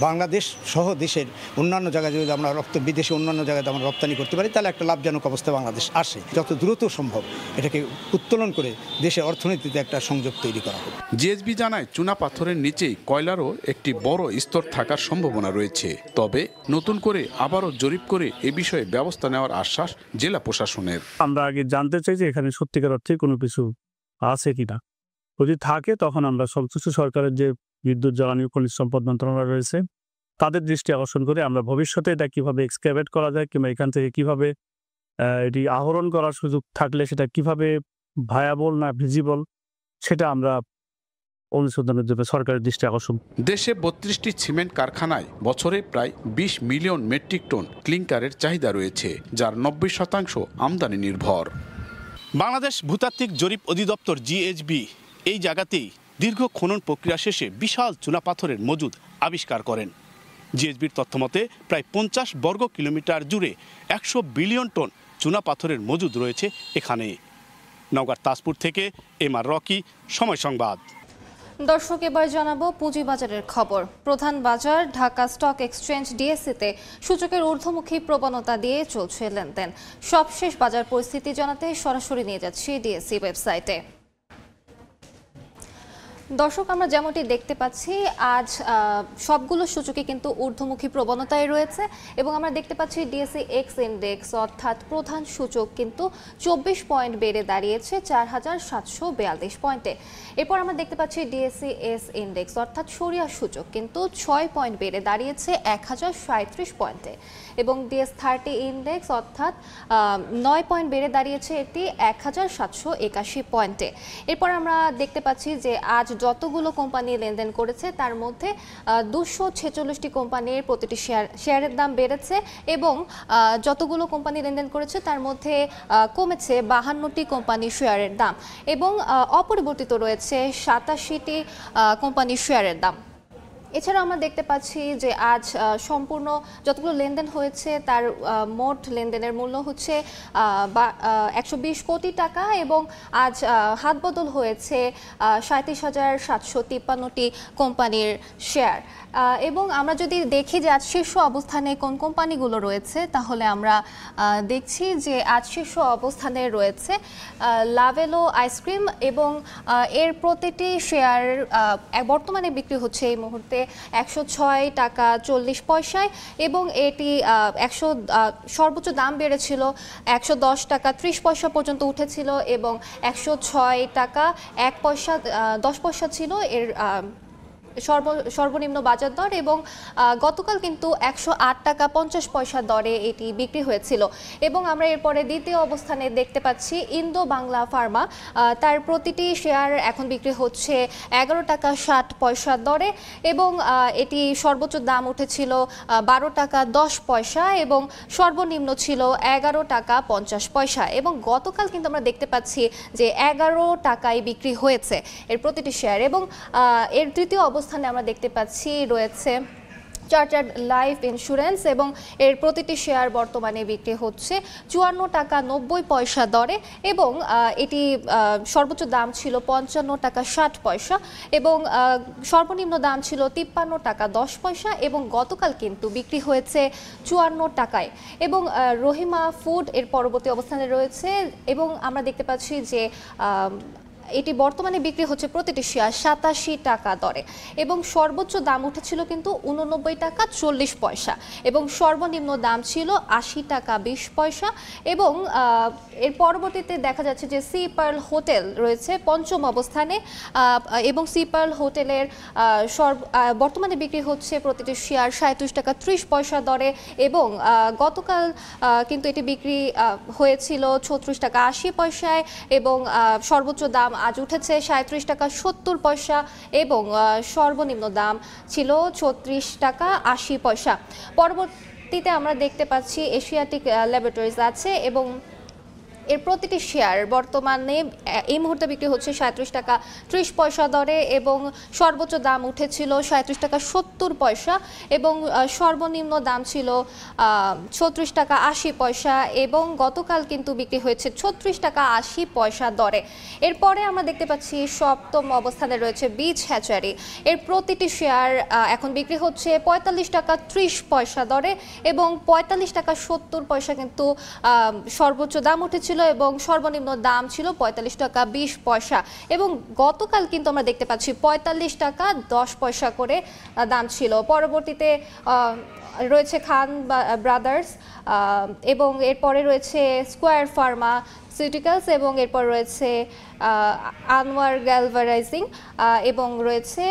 বাংলাদেশ সহ দেশের অন্যান্য জায়গায় যদি আমরা বিদেশে অন্যান্য জায়গায় আমরা রপ্তানি করতে পারি তাহলে একটা লাভজনক অবস্থা বাংলাদেশ আসে। যত দ্রুত সম্ভব এটাকে উত্তোলন করে দেশের অর্থনীতিতে একটা সংযোগ তৈরি করা হবে। জিএসবি জানায় চুনাপাথরের নিচেই কয়লারও একটি বড় স্তর থাকার সম্ভাবনা রয়েছে। তবে নতুন করে আবারও জরিপ করে এ বিষয়ে ব্যবস্থা নেওয়ার আশ্বাস জেলা প্রশাসনের। আমরা আগে জানতে চাই যে এখানে সত্যিকার অর্থে কোনো কিছু আছে কিনা, যদি থাকে তখন আমরা সংশ্লিষ্ট সরকারের যে বিদ্যুৎ জ্বালানি ও খনিজ সম্পদ মন্ত্রণালয় রয়েছে তাদের দৃষ্টি আকর্ষণ করে আমরা ভবিষ্যতে এটা কিভাবে এক্সক্যাভেট করা যায় কিংবা এখান থেকে কিভাবে এটি আহরণ করার সুযোগ থাকলে সেটা কিভাবে ভায়াবল না ভিজিবল সেটা আমরা অনুসন্ধানের জন্য সরকারের দৃষ্টি আকর্ষণ। দেশে 32টি সিমেন্ট কারখানায় বছরে প্রায় 20 মিলিয়ন মেট্রিক টন ক্লিংকারের চাহিদা রয়েছে, যার 90% আমদানি নির্ভর। বাংলাদেশ ভূতাত্ত্বিক জরিপ অধিদপ্তর জিএইচবি এই জায়গাতেই দীর্ঘ খনন প্রক্রিয়া শেষে বিশাল চুনাপাথরের মজুদ আবিষ্কার করেন। জিএইচবির তথ্যমতে প্রায় 50 বর্গ কিলোমিটার জুড়ে 100 বিলিয়ন টন চুনাপাথরের মজুদ রয়েছে এখানে। নওগাঁর তাজপুর থেকে এমআর রকি, সময় সংবাদ। দর্শক, এবার জানাবো পুঁজিবাজারের খবর। প্রধান বাজার ঢাকা স্টক এক্সচেঞ্জ ডিএসইতে সূচকের ঊর্ধ্বমুখী প্রবণতা দিয়ে চলছে লেনদেন। সবশেষ বাজার পরিস্থিতি জানাতে সরাসরি নিয়ে যাচ্ছি ডিএসই ওয়েবসাইটে। দর্শক, আমরা যেমনটি দেখতে পাচ্ছি আজ সবগুলো সূচকে কিন্তু ঊর্ধ্বমুখী প্রবণতায় রয়েছে এবং আমরা দেখতে পাচ্ছি ডিএসই এক্স ইন্ডেক্স অর্থাৎ প্রধান সূচক কিন্তু 24 পয়েন্ট বেড়ে দাঁড়িয়েছে 4742 পয়েন্টে। এরপর আমরা দেখতে পাচ্ছি ডিএসই এস ইন্ডেক্স অর্থাৎ সরিয়া সূচক কিন্তু 6 পয়েন্ট বেড়ে দাঁড়িয়েছে 1037 পয়েন্টে এবং ডিএস 30 ইন্ডেক্স অর্থাৎ 9 পয়েন্ট বেড়ে দাঁড়িয়েছে এটি 1781 পয়েন্টে। এরপর আমরা দেখতে পাচ্ছি যে আজ যতগুলো কোম্পানি লেনদেন করেছে তার মধ্যে 246টি কোম্পানির প্রতিটি শেয়ারের দাম বেড়েছে এবং যতগুলো কোম্পানি লেনদেন করেছে তার মধ্যে কমেছে 52টি কোম্পানির শেয়ারের দাম এবং অপরিবর্তিত রয়েছে 87টি কোম্পানির শেয়ারের দাম। এছাড়া আমরা দেখতে পাচ্ছি যে আজ সম্পূর্ণ যতগুলো লেনদেন হয়েছে তার মোট লেনদেনের মূল্য হচ্ছে 120 কোটি টাকা এবং আজ হাতবদল হয়েছে 37,753টি কোম্পানির শেয়ার। এবং আমরা যদি দেখি যে আজ শীর্ষ অবস্থানে কোন কোম্পানিগুলো রয়েছে তাহলে আমরা দেখছি যে আজ শীর্ষ অবস্থানে রয়েছে লাভেলো আইসক্রিম এবং এর প্রতিটি শেয়ার বর্তমানে বিক্রি হচ্ছে এই মুহূর্তে 106 টাকা 40 পয়সায় এবং এটি সর্বোচ্চ দাম বেড়েছিল 110 টাকা 30 পয়সা পর্যন্ত উঠেছিল এবং 106 টাকা 1 পয়সা 10 পয়সা ছিল এর সর্বনিম্ন বাজার দর এবং গতকাল কিন্তু 108 টাকা 50 পয়সা দরে এটি বিক্রি হয়েছিল। এবং আমরা এরপরে দ্বিতীয় অবস্থানে দেখতে পাচ্ছি ইন্দো বাংলা ফার্মা, তার প্রতিটি শেয়ার এখন বিক্রি হচ্ছে 11 টাকা 60 পয়সা দরে এবং এটি সর্বোচ্চ দাম উঠেছিল 12 টাকা 10 পয়সা এবং সর্বনিম্ন ছিল 11 টাকা 50 পয়সা এবং গতকাল কিন্তু আমরা দেখতে পাচ্ছি যে 11 টাকায় বিক্রি হয়েছে এর প্রতিটি শেয়ার। এবং এর তৃতীয় অবস্থানে আমরা দেখতে পাচ্ছি রয়েছে চার্টার্ড লাইফ ইন্স্যুরেন্স এবং এর প্রতিটি শেয়ার বর্তমানে বিক্রি হচ্ছে 54 টাকা 90 পয়সা দরে এবং এটি সর্বোচ্চ দাম ছিল 55 টাকা 60 পয়সা এবং সর্বনিম্ন দাম ছিল 53 টাকা 10 পয়সা এবং গতকাল কিন্তু বিক্রি হয়েছে 54 টাকায়। এবং রহিমা ফুড এর পরবর্তী অবস্থানে রয়েছে এবং আমরা দেখতে পাচ্ছি যে এটি বর্তমানে বিক্রি হচ্ছে প্রতিটি শেয়ার 87 টাকা দরে এবং সর্বোচ্চ দাম উঠেছিল কিন্তু 89 টাকা 40 পয়সা এবং সর্বনিম্ন দাম ছিল 80 টাকা 20 পয়সা এবং এর পরবর্তীতে দেখা যাচ্ছে যে সি পার্ল হোটেল রয়েছে পঞ্চম অবস্থানে এবং সি পার্ল হোটেলের বর্তমানে বিক্রি হচ্ছে প্রতিটি শেয়ার 37 টাকা 30 পয়সা দরে এবং গতকাল কিন্তু এটি বিক্রি হয়েছিল 36 টাকা 80 পয়সায় এবং সর্বোচ্চ দাম আজ উঠেছে 37 টাকা 70 পয়সা এবং সর্বনিম্ন দাম ছিল 36 টাকা 80 পয়সা। পরবর্তীতে আমরা দেখতে পাচ্ছি এশিয়াটিক ল্যাবরেটরিজ আছে এবং এর প্রতিটি শেয়ার বর্তমানে এই মুহূর্তে বিক্রি হচ্ছে 37 টাকা 30 পয়সা দরে এবং সর্বোচ্চ দাম উঠেছিল 37 টাকা 70 পয়সা এবং সর্বনিম্ন দাম ছিল 36 টাকা 80 পয়সা এবং গতকাল কিন্তু বিক্রি হয়েছে 36 টাকা 80 পয়সা দরে। এরপরে আমরা দেখতে পাচ্ছি সপ্তম অবস্থানে রয়েছে বীজ হ্যাচারি, এর প্রতিটি শেয়ার এখন বিক্রি হচ্ছে 45 টাকা 30 পয়সা দরে এবং 45 টাকা 70 পয়সা কিন্তু সর্বোচ্চ দাম উঠেছিল এবং সর্বনিম্ন দাম ছিল 45 টাকা 20 পয়সা এবং গতকাল কিন্তু আমরা দেখতে পাচ্ছি 45 টাকা 10 পয়সা করে দাম ছিল। পরবর্তীতে রয়েছে খান ব্রাদার্স এবং এরপরে রয়েছে স্কয়ার ফার্মাসিউটিক্যালস এবং এরপর রয়েছে আনোয়ার গ্যালভারাইজিং এবং রয়েছে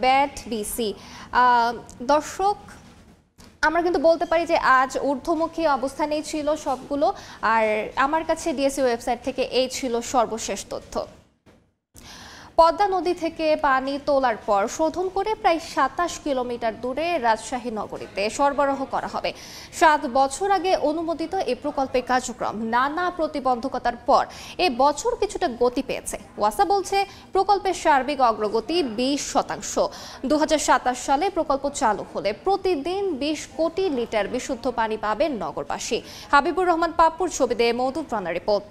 ব্যাট বিসি। দর্শক, আমরা কিন্তু বলতে পারি যে আজ ঊর্ধ্বমুখী অবস্থানেই ছিল সবগুলো আর আমার কাছে ডিএসই ওয়েবসাইট থেকে এই ছিল সর্বশেষ তথ্য। পদ্মা নদী থেকে পানি তোলার পর শোধন করে প্রায় 27 কিলোমিটার দূরে রাজশাহী নগরীতে সরবরাহ করা হবে। 7 বছর আগে অনুমোদিত এই প্রকল্পের কার্যক্রম নানা প্রতিবন্ধকতার পর এ বছর কিছুটা গতি পেয়েছে। ওয়াসা বলছে প্রকল্পের সার্বিক অগ্রগতি 20%। 2027 সালে প্রকল্প চালু হলে প্রতিদিন 20 কোটি লিটার বিশুদ্ধ পানি পাবেন নগরবাসী। হাবিবুর রহমান পাপ্পুর ছবি দিয়ে মধু প্রাণা রিপোর্ট।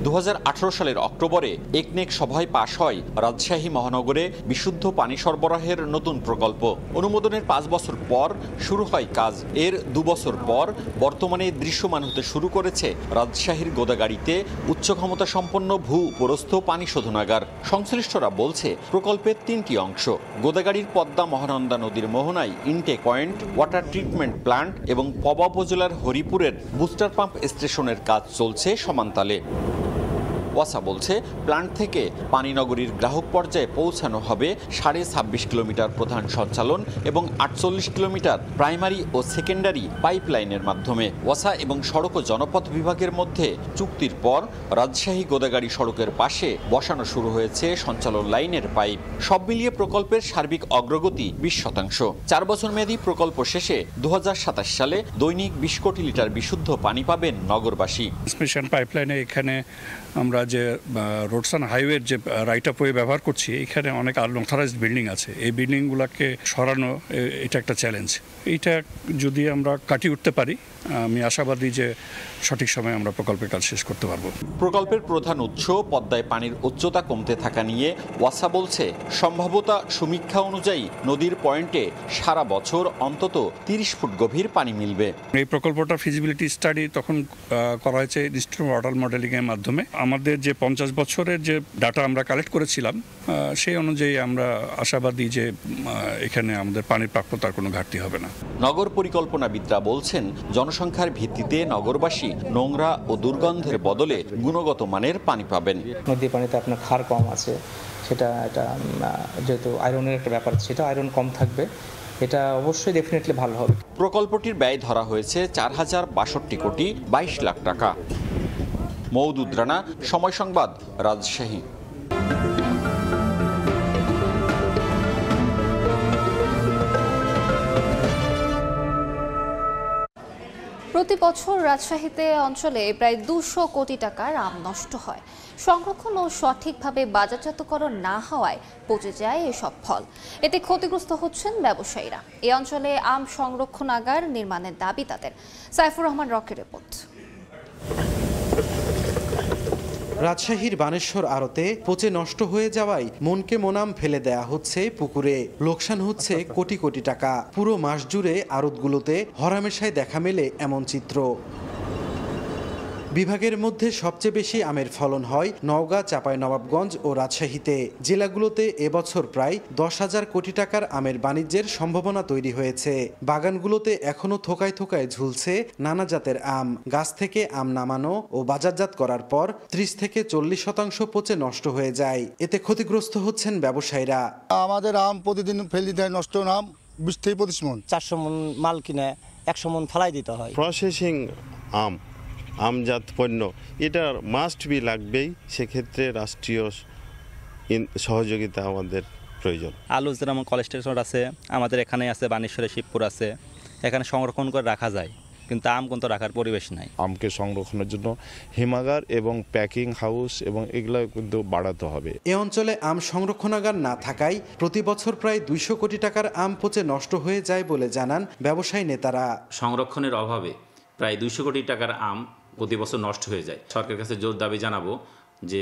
2018 সালের অক্টোবরে একনেক সভায় পাশ হয় রাজশাহী মহানগরে বিশুদ্ধ পানি সরবরাহের নতুন প্রকল্প। অনুমোদনের 5 বছর পর শুরু হয় কাজ। এর 2 বছর পর বর্তমানে দৃশ্যমান হতে শুরু করেছে রাজশাহীর গোদাগাড়িতে উচ্চ ক্ষমতা সম্পন্ন ভূ-উপরস্থ পানি শোধনাগার। সংশ্লিষ্টরা বলছে প্রকল্পের 3টি অংশ। গোদাগাড়ির পদ্মা মহানন্দা নদীর মোহনায় intake point, water treatment plant এবং পবা উপজেলার হরিপুরের বুস্টার পাম্প স্টেশনের কাজ চলছে সমান্তালে। ওয়াসা বলছে প্ল্যান্ট থেকে পানিনগরীর গ্রাহক পর্যায়ে পৌঁছানো হবে 26.5 কিলোমিটার প্রধান সঞ্চালন এবং 48 কিলোমিটার প্রাইমারি ও সেকেন্ডারি পাইপলাইনের মাধ্যমে। ওয়াসা এবং সড়ক ও জনপথ বিভাগের মধ্যে চুক্তির পর রাজশাহী গোদাগাড়ি সড়কের পাশে বসানো শুরু হয়েছে সঞ্চালন লাইনের পাইপ। সব মিলিয়ে প্রকল্পের সার্বিক অগ্রগতি 20%। 4 বছর মেয়াদী প্রকল্প শেষে 2027 সালে দৈনিক 20 কোটি লিটার বিশুদ্ধ পানি পাবেন নগরবাসী। স্পেশাল পাইপলাইনে এখানে আমরা যে রোডস অ্যান্ড হাইওয়ের যে রাইট অফ ওয়ে ব্যবহার করছি, এখানে অনেক আনঅথরাইজড বিল্ডিং আছে। এই বিল্ডিংগুলোকে সরানো এটা একটা চ্যালেঞ্জ। এইটা যদি আমরা কাটিয়ে উঠতে পারি, আমি আশাবাদী যে সঠিক সময়ে আমরা প্রকল্পের কাজ শেষ করতে পারবো। প্রকল্পের প্রধান উৎস পদ্মায় পানির উচ্চতা কমতে থাকা নিয়ে ওয়াসা বলছে সম্ভাব্যতা সমীক্ষা অনুযায়ী নদীর পয়েন্টে সারা বছর অন্তত 30 ফুট গভীর পানি মিলবে। এই প্রকল্পটা ফিজিবিলিটি স্টাডি তখন করা হয়েছে ইনস্টিটিউট ওয়াটার মডেলিংয়ের মাধ্যমে। আমাদের যে 50 বছরের যে ডাটা আমরা কালেক্ট করেছিলাম, সেই অনুযায়ী আমরা আশাবাদী যে এখানে আমাদের পানির প্রাপ্যতার কোনো ঘাটতি হবে না। নগর পরিকল্পনাবিদরা বলছেন জনসংখ্যার ভিত্তিতে নগরবাসী নোংরা ও দুর্গন্ধের বদলে গুণগত মানের পানি পাবেন। নদীর পানিতে আপনার ক্ষার কম আছে, সেটা যেহেতু আয়রনের একটা ব্যাপার, সেটা আয়রন কম থাকবে, এটা অবশ্যই ডেফিনেটলি ভালো হবে। প্রকল্পটির ব্যয় ধরা হয়েছে 4062 কোটি 22 লাখ টাকা। মওদুদ রানা, সময় সংবাদ, রাজশাহী। প্রতি বছর রাজশাহীতে অঞ্চলে প্রায় 200 কোটি টাকার আম নষ্ট হয়। সংরক্ষণ ও সঠিকভাবে বাজারজাতকরণ না হওয়ায় পচে যায় এসব ফল। এতে ক্ষতিগ্রস্ত হচ্ছেন ব্যবসায়ীরা। এই অঞ্চলে আম সংরক্ষণাগার নির্মাণের দাবি তাদের। সাইফুর রহমান রকের রিপোর্ট। রাজশাহীর বানেশ্বর আড়তে পচে নষ্ট হয়ে যাওয়ায় মনকে মনাম ফেলে দেয়া হচ্ছে পুকুরে। লোকসান হচ্ছে কোটি কোটি টাকা। পুরো মাস জুড়ে আড়তগুলোতে হরামেশায় দেখা মেলে এমন চিত্র। বিভাগের মধ্যে সবচেয়ে বেশি আমের ফলন হয় নওগাঁ, চাঁপাইনবাবগঞ্জ ও রাজশাহীতে। জেলাগুলোতে এবছর প্রায় 10,000 কোটি টাকার আমের বাণিজ্যের সম্ভাবনা তৈরি হয়েছে। বাগানগুলোতে এখনো থোকায় থোকায় ঝুলছে নানা জাতের আম। গাছ থেকে আম নামানো ও বাজারজাত করার পর 30 থেকে 40% পচে নষ্ট হয়ে যায়। এতে ক্ষতিগ্রস্ত হচ্ছেন ব্যবসায়ীরা। আমাদের আম প্রতিদিন ফেলে দেয়, নষ্ট আম 20 থেকে 25 মন। 400 মন মাল কিনে 100 মন ফেলাই দিতে হয়। প্রসেসিং আমজাত পণ্য এটার মাস্ট বি লাগবেই। সেক্ষেত্রে রাষ্ট্রীয় সহযোগিতা আমাদের প্রয়োজন। আলু যেমন কোলেস্টেরল আছে, আমাদের এখানে আছে, বানেশ্বরে শিবপুর আছে, এখানে সংরক্ষণ করে রাখা যায়, কিন্তু আম কিন্তু রাখার পরিবেশ নাই। আমকে সংরক্ষণের জন্য হিমাগার এবং প্যাকিং হাউস এবং এগুলো কিন্তু বাড়াতে হবে। এ অঞ্চলে আম সংরক্ষণাগার না থাকায় প্রতি বছর প্রায় 200 কোটি টাকার আম পচে নষ্ট হয়ে যায় বলে জানান ব্যবসায়ী নেতারা। সংরক্ষণের অভাবে প্রায় 200 কোটি টাকার আম প্রতি বছর নষ্ট হয়ে যায়। সরকারের কাছে জোর দাবি জানাবো যে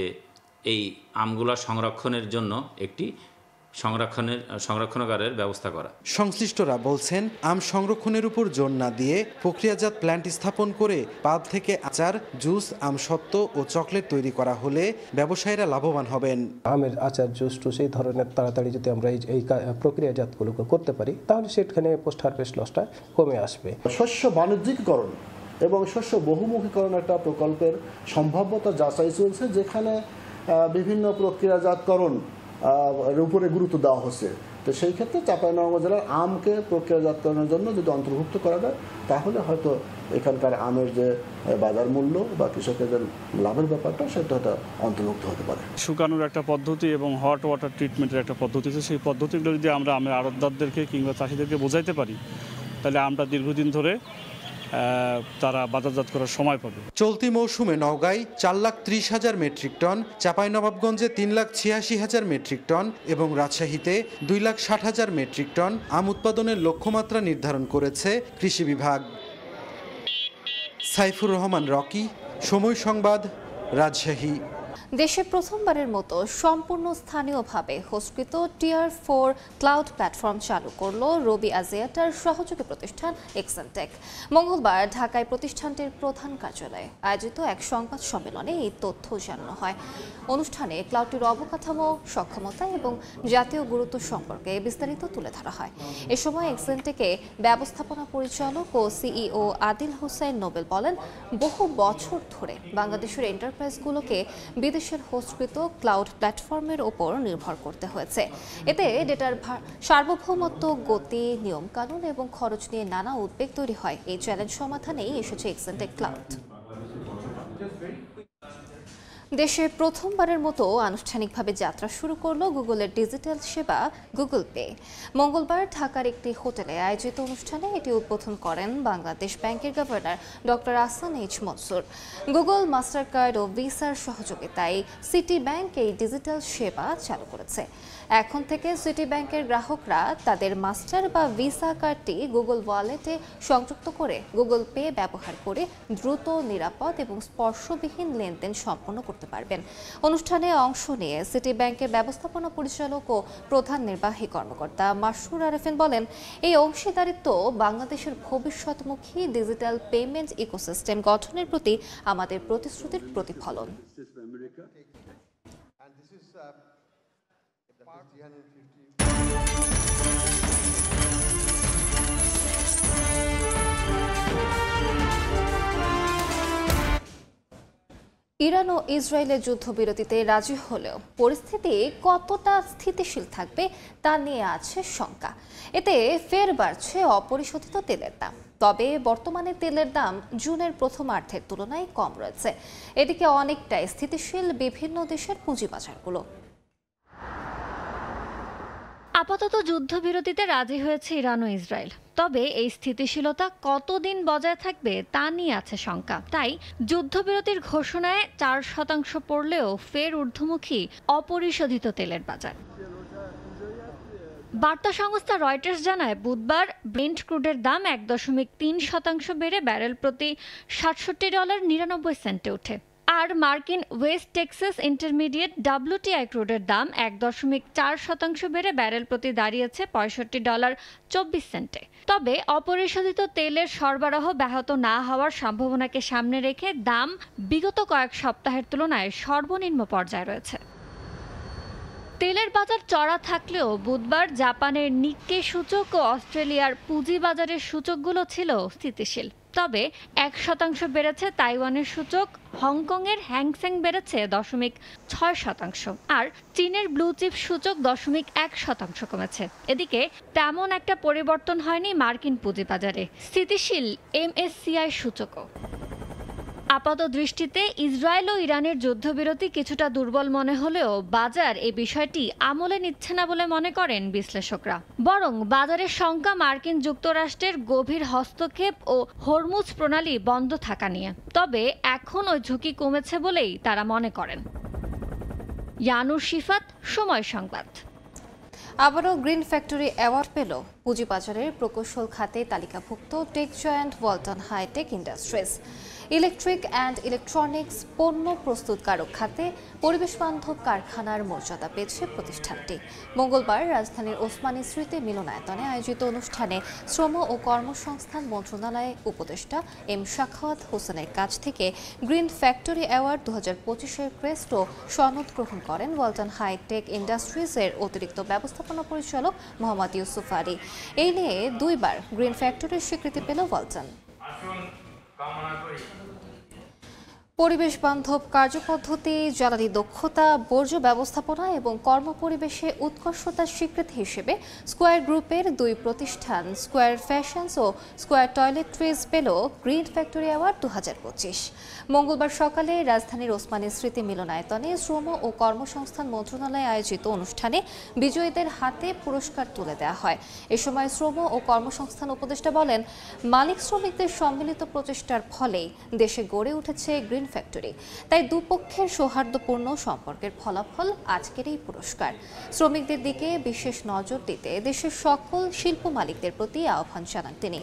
এই আমগুলা সংরক্ষণের জন্য একটি সংরক্ষণাগারের ব্যবস্থা করা। সংশ্লিষ্টরা বলছেন আম সংরক্ষণের উপর জোর না দিয়ে প্রক্রিয়াজাত প্ল্যান্ট স্থাপন করে পাল্প থেকে আচার, জুস, আমসত্ত্ব ও চকলেট তৈরি করা হলে ব্যবসায়ীরা লাভবান হবেন। আমের আচার, জুস টুস এই ধরনের তাড়াতাড়ি যদি আমরা এই প্রক্রিয়াজাতগুলো করতে পারি, তাহলে সেখানে পোস্ট হারভেস্ট লসটা কমে আসবে। শস্য বাণিজ্যিকরণ এবং শস্য বহুমুখীকরণ একটা প্রকল্পের সম্ভাব্যতা যাচাই চলছে, যেখানে বিভিন্ন প্রক্রিয়াজাতকরণ উপরে গুরুত্ব দেওয়া হচ্ছে। তো সেই ক্ষেত্রে চাঁপাইনবাবগঞ্জ জেলার আমকে প্রক্রিয়াজাতকরণের জন্য যদি অন্তর্ভুক্ত করা যায়, তাহলে হয়তো এখানকার আমের যে বাজার মূল্য বা কৃষকের যে লাভের ব্যাপারটা, সেটা অন্তর্ভুক্ত হতে পারে। শুকানোর একটা পদ্ধতি এবং হট ওয়াটার ট্রিটমেন্টের একটা পদ্ধতি আছে। সেই পদ্ধতিগুলো যদি আমরা আমের আড়তদারদেরকে কিংবা চাষিদেরকে বোঝাইতে পারি, তাহলে আমরা দীর্ঘদিন ধরে তারা বাজারজাত করার সময় পাবে। চলতি মৌসুমে নওগাঁয় 4,30,000 মেট্রিক টন, চাঁপাইনবাবগঞ্জে 3,86,000 মেট্রিক টন এবং রাজশাহীতে 2,60,000 মেট্রিক টন আম উৎপাদনের লক্ষ্যমাত্রা নির্ধারণ করেছে কৃষি বিভাগ। সাইফুর রহমান রকি, সময় সংবাদ, রাজশাহী। দেশে প্রথমবারের মতো সম্পূর্ণ স্থানীয়ভাবে হোস্টকৃত টিয়ার 4 ক্লাউড প্ল্যাটফর্ম চালু করল রবি আজিয়াটার সহযোগী প্রতিষ্ঠান এক্সেনটেক। মঙ্গলবার ঢাকায় প্রতিষ্ঠানটির প্রধান কার্যালয়ে আয়োজিত এক সংবাদ সম্মেলনে এই তথ্য জানানো হয়। অনুষ্ঠানে ক্লাউডটির অবকাঠামো, সক্ষমতা এবং জাতীয় গুরুত্ব সম্পর্কে বিস্তারিত তুলে ধরা হয়। এ সময় এক্সেনটেকে ব্যবস্থাপনা পরিচালক ও সিইও আদিল হোসেন নোবেল বলেন, বহু বছর ধরে বাংলাদেশের এন্টারপ্রাইজগুলোকে বিদেশের হোস্টকৃত ক্লাউড প্ল্যাটফর্মের ওপর নির্ভর করতে হয়েছে। এতে ডেটার সার্বভৌমত্ব, গতি, নিয়মকানুন এবং খরচ নিয়ে নানা উদ্বেগ তৈরি হয়। এই চ্যালেঞ্জ সমাধানেই এসেছে এক্সেনটেক ক্লাউড। দেশে প্রথমবারের মতো আনুষ্ঠানিকভাবে যাত্রা শুরু করলো গুগলের ডিজিটাল সেবা গুগল পে। মঙ্গলবার ঢাকার একটি হোটেলে আয়োজিত অনুষ্ঠানে এটি উদ্বোধন করেন বাংলাদেশ ব্যাংকের governor doctor Ahsan H Mansur. Google, Mastercard ও ভিসার সহযোগিতায় সিটি ব্যাংক এই ডিজিটাল সেবা চালু করেছে। এখন থেকে সিটি ব্যাংকের গ্রাহকরা তাদের মাস্টার বা ভিসা কার্ডটি গুগল ওয়ালেটে সংযুক্ত করে গুগল পে ব্যবহার করে দ্রুত, নিরাপদ এবং স্পর্শবিহীন লেনদেন সম্পন্ন করতে পারবেন। অনুষ্ঠানে অংশ নিয়ে সিটি ব্যাংকের ব্যবস্থাপনা পরিচালক ও প্রধান নির্বাহী কর্মকর্তা মাসরুর আরেফিন বলেন, এই অংশীদারিত্ব বাংলাদেশের ভবিষ্যৎমুখী ডিজিটাল পেমেন্ট ইকোসিস্টেম গঠনের প্রতি আমাদের প্রতিশ্রুতির প্রতিফলন। ইরান ও ইসরায়েলের যুদ্ধবিরতিতে রাজি হলেও পরিস্থিতি কতটা স্থিতিশীল থাকবে তা নিয়ে আছে শঙ্কা। এতে ফের বাড়ছে অপরিশোধিত তেলের দাম। তবে বর্তমানে তেলের দাম জুনের প্রথমার্ধের তুলনায় কম রয়েছে। এদিকে অনেকটাই স্থিতিশীল বিভিন্ন দেশের পুঁজিবাজারগুলো। আপাতত যুদ্ধবিরতিতে রাজি হয়েছে ইরান ও ইসরায়েল। তবে এই স্থিতিশীলতা কতদিন বজায় থাকবে তা নিয়ে আছে শঙ্কা। তাই যুদ্ধবিরতির ঘোষণায় 4% পড়লেও ফের ঊর্ধ্বমুখী অপরিশোধিত তেলের বাজার। বার্তা সংস্থা রয়টার্স জানায়, বুধবার ব্রেন্ট ক্রুডের দাম 1.3% বেড়ে ব্যারেল প্রতি $67.99 ওঠে। আর মার্কিন ওয়েস্ট টেক্সাস ইন্টারমিডিয়েট WTI ক্রুডের দাম 1.4% বেড়ে ব্যারেল প্রতি দাঁড়িয়েছে $65.24। তবে অপরিশোধিত তেলের সরবরাহ ব্যাহত না হওয়ার সম্ভাবনাকে সামনে রেখে দাম বিগত কয়েক সপ্তাহের তুলনায় সর্বনিম্ন পর্যায়ে রয়েছে। তেলের বাজার চড়া থাকলেও বুধবার জাপানের নিক্কে সূচক ও অস্ট্রেলিয়ার পুঁজিবাজারের সূচকগুলো ছিল স্থিতিশীল। তবে 1% বেড়েছে তাইওয়ানের সূচক, হংকংয়ের হ্যাংসেং বেড়েছে 0.6%, আর চীনের ব্লু চিপ সূচক 0.1% কমেছে। এদিকে তেমন একটা পরিবর্তন হয়নি মার্কিন পুঁজিবাজারে, স্থিতিশীল MSCI সূচকও। আপাত দৃষ্টিতে ইসরায়েল ও ইরানের যুদ্ধবিরতি কিছুটা দুর্বল মনে হলেও বাজার এই বিষয়টি আমলে নিচ্ছে না বলে মনে করেন বিশ্লেষকরা। বরং বাজারের শঙ্কা মার্কিন যুক্তরাষ্ট্রের গভীর হস্তক্ষেপ ও হরমুজ প্রণালী বন্ধ থাকা নিয়ে। তবে এখন ওই ঝুঁকি কমেছে বলেই তারা মনে করেন। ইয়ানুর শিফাত, সময় সংবাদ। আবারও গ্রিন ফ্যাক্টরি অ্যাওয়ার্ড পেল পুঁজিবাজারের প্রকৌশল খাতে তালিকাভুক্ত tech giant Walton hitech industries. Electric and electronics পণ্য প্রস্তুতকারক খাতে পরিবেশ বান্ধব কারখানার মর্যাদা পেয়েছে প্রতিষ্ঠানটি। মঙ্গলবার রাজধানীর ওসমানী স্মৃতি মিলনায়তনে আয়োজিত অনুষ্ঠানে শ্রম ও কর্মসংস্থান মন্ত্রণালয়ের উপদেষ্টা এম শাখাওয়াত হোসেনের কাছ থেকে গ্রিন ফ্যাক্টরি অ্যাওয়ার্ড 2025-এর ক্রেস্ট ও সনদ গ্রহণ করেন ওয়ালটন হাইটেক ইন্ডাস্ট্রিজের অতিরিক্ত ব্যবস্থাপনা পরিচালক মোহাম্মদ ইউসুফ আলী। এই নিয়ে 2বার গ্রিন ফ্যাক্টরির স্বীকৃতি পেল ওয়ালটন। পরিবেশ বান্ধব কার্যপদ্ধতি, জ্বালানি দক্ষতা, বর্জ্য ব্যবস্থাপনা এবং কর্মপরিবেশে উৎকর্ষতার স্বীকৃতি হিসেবে স্কয়ার গ্রুপের 2 প্রতিষ্ঠান স্কয়ার ফ্যাশনস ও স্কয়ার টয়লেট্রিজ পেল গ্রিন ফ্যাক্টরি অ্যাওয়ার্ড 2025। মঙ্গলবার সকালে রাজধানীর ওসমানী স্মৃতি মিলনায়তনে শ্রম ও কর্মসংস্থান মন্ত্রণালয়ে আয়োজিত অনুষ্ঠানে বিজয়ীদের হাতে পুরস্কার তুলে দেওয়া হয়। এ সময় শ্রম ও কর্মসংস্থান উপদেষ্টা বলেন, মালিক শ্রমিকদের সম্মিলিত প্রচেষ্টার ফলেই দেশে গড়ে উঠেছে গ্রিন ফ্যাক্টরি। তাই দুপক্ষের সৌহার্দ্যপূর্ণ সম্পর্কের ফলাফল আজকের এই পুরস্কার। শ্রমিকদের দিকে বিশেষ নজর দিতে দেশের সকল শিল্প মালিকদের প্রতি আহ্বান জানান তিনি।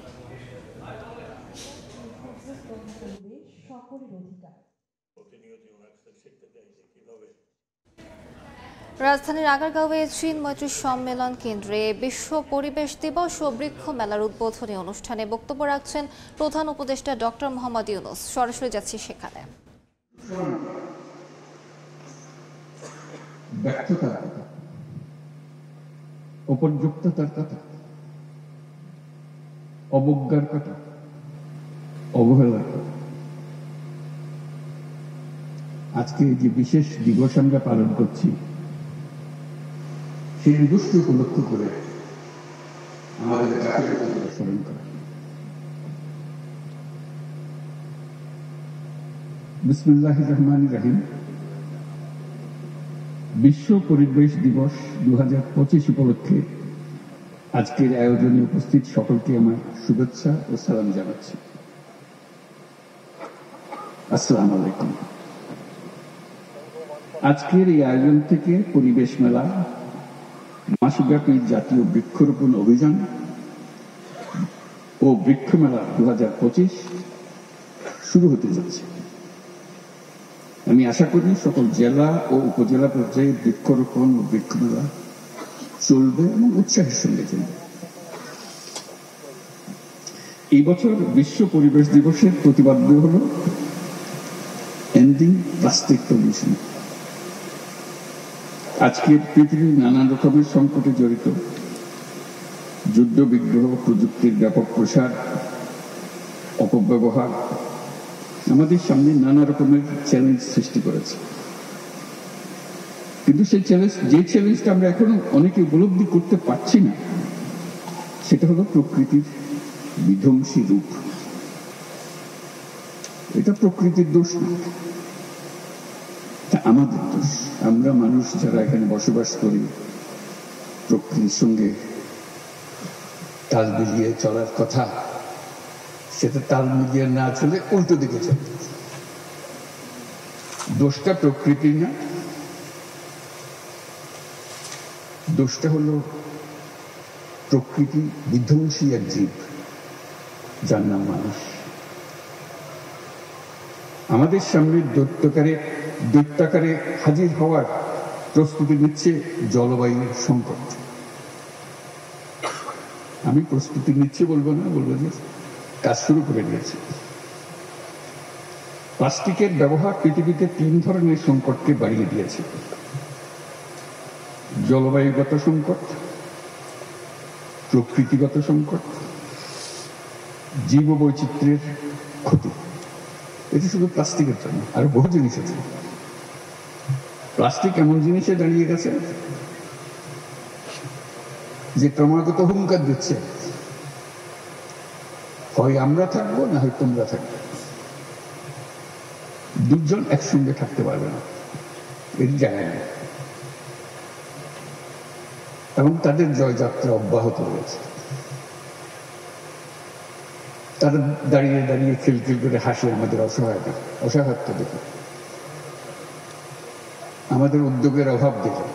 রাজধানীর আগারগাঁওয়ে চীন মৈত্রী সম্মেলন কেন্দ্রে বিশ্ব পরিবেশ দিবস ও বৃক্ষ মেলার উদ্বোধনী অনুষ্ঠানে বক্তব্য রাখছেন প্রধান উপদেষ্টা ডক্টর মোহাম্মদ ইউনূস। সরাসরি যাচ্ছি সেখানে। ব্যর্থতার কথা, উপযুক্ততার কথা, অবজ্ঞার কথা, অবহেলার কথা। আজকে যে বিশেষ দিবস আমরা পালন করছি, সেই দিবসকে উপলক্ষ করে আমাদের জাতীয় পতাকা স্মরণ করা। বিসমিল্লাহির রহমানির রহিম। বিশ্ব পরিবেশ দিবস 2025 উপলক্ষে আজকের আয়োজনে উপস্থিত সকলকে আমার শুভেচ্ছা ও সালাম জানাচ্ছি। আসসালামু আলাইকুম। আজকের এই আয়োজন থেকে পরিবেশ মেলা, মাসব্যাপী জাতীয় বৃক্ষরোপণ অভিযান ও বৃক্ষ মেলা 2025 শুরু হতে যাচ্ছে। আমি আশা করি সকল জেলা ও উপজেলা পর্যায়ে বৃক্ষরোপণ ও বৃক্ষ মেলা চলবে এবং উৎসাহের সঙ্গে চলবে। এই বছর বিশ্ব পরিবেশ দিবসের প্রতিপাদ্য হল এন্ডিং প্লাস্টিক পলিউশন। আজকের পৃথিবী নানান রকমের সংকটে জড়িত। যুদ্ধ বিগ্রহ, প্রযুক্তির ব্যাপক প্রসার, অপব্যবহার আমাদের সামনে নানা রকমের চ্যালেঞ্জ সৃষ্টি করেছে। কিন্তু সেই চ্যালেঞ্জটা আমরা এখনো অনেকে উপলব্ধি করতে পারছি না, সেটা হলো প্রকৃতির বিধ্বংসী রূপ। এটা প্রকৃতির দোষ না, আমাদের দোষ। আমরা মানুষ যারা এখানে বসবাস করি, প্রকৃতির সঙ্গে তাল মিলিয়ে চলার কথা, সেটা তাল মিলিয়ে না চলে উল্টো দিকে চলে। দোষটা প্রকৃতির না, দোষটা হলো প্রকৃতি বিধ্বংসী এক জীব, যার নাম মানুষ। আমাদের সামনে দৈত্যাকারে হাজির হওয়ার প্রস্তুতি নিচ্ছে জলবায়ু সংকট। আমি প্রস্তুতি নিচ্ছে বলবো না, বলবো যে কাজ শুরু করে দিয়েছে। প্লাস্টিকের ব্যবহার পৃথিবীতে 3 ধরনের সংকটকে বাড়িয়ে দিয়েছে: জলবায়ুগত সংকট, প্রকৃতিগত সংকট, জীববৈচিত্র্যের ক্ষতি। এটা শুধু প্লাস্টিকের জন্য, আর বহু জিনিস আছে। প্লাস্টিক এমন জিনিসে দাঁড়িয়ে গেছে যে ক্রমাগত হুঙ্কার দিচ্ছে, হয় আমরা থাকবো না হয় তোমরা থাকবে। দুজন একসঙ্গে থাকতে পারবে না, এর জায়গা নেই। এবং তাদের জয়যাত্রা অব্যাহত রয়েছে। তারা দাঁড়িয়ে দাঁড়িয়ে খিলখিল করে হাসে আমাদের অসহায়ত্ব দেখে, আমাদের উদ্যোগের অভাব দেখে,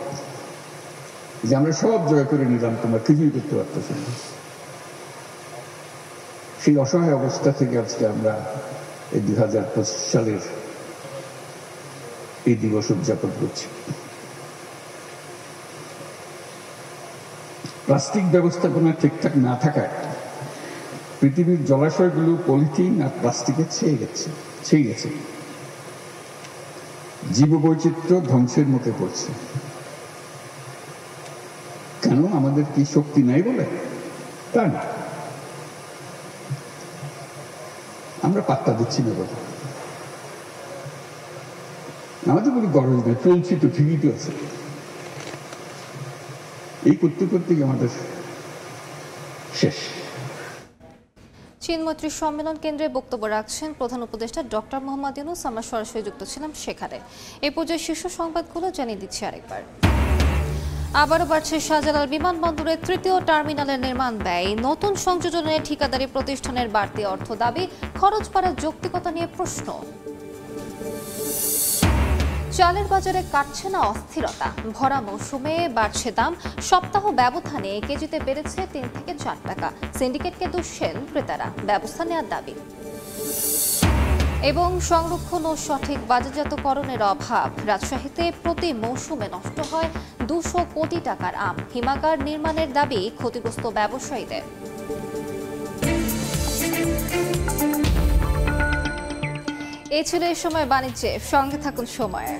যে আমরা সব জয় করে নিলাম, তোমরা কিছুই করতে পারতেছ না। সেই অসহায় অবস্থা থেকে আজকে আমরা এই 2025 সালের এই দিবস উদযাপন করছি। প্লাস্টিক ব্যবস্থাপনা ঠিকঠাক না থাকায় পৃথিবীর জলাশয়গুলো পলিথিন আর প্লাস্টিকে ছেয়ে গেছে। জীববৈচিত্র্য ধ্বংসের মুখে পড়ছে। কেন? আমাদের কি শক্তি নাই বলে? তা না, আমরা পাত্তা দিচ্ছি না বলে। আমাদের কোনো গরজ নেই, চলছি তো, ঠিকই তো আছে। এই করতে করতেই আমাদের শেষ। চীন মৈত্রী সম্মেলন কেন্দ্রে বক্তব্য রাখছেন প্রধান উপদেষ্টা ডক্টর মোহাম্মদ ইউনূস। আমরা সরাসরি যুক্ত ছিলাম সেখানে। এই পর্যায়ে শীর্ষ সংবাদগুলো জানিয়ে দিচ্ছি আরেকবার। আবারও বাড়ছে শাহজালাল বিমানবন্দরের 3য় টার্মিনালের নির্মাণ ব্যয়। নতুন সংযোজনে ঠিকাদারি প্রতিষ্ঠানের বাড়তি অর্থ দাবি, খরচ বাড়ার যৌক্তিকতা নিয়ে প্রশ্ন। চালের বাজারে কাটছে না অস্থিরতা, ভরা মৌসুমে বাড়ছে দাম। সপ্তাহ ব্যবধানে কেজিতে বেড়েছে 3 থেকে 4 টাকা। সিন্ডিকেটকে দুষছেন ক্রেতারা, ব্যবস্থা নেওয়ার দাবি। এবং সংরক্ষণ ও সঠিক বাজারজাতকরণের অভাব। রাজশাহীতে প্রতি মৌসুমে নষ্ট হয় 200 কোটি টাকার আম। হিমাগার নির্মাণের দাবি ক্ষতিগ্রস্ত ব্যবসায়ীদের। এই ছিল এই সময় বাণিজ্যে। সঙ্গে থাকুন সময়ে।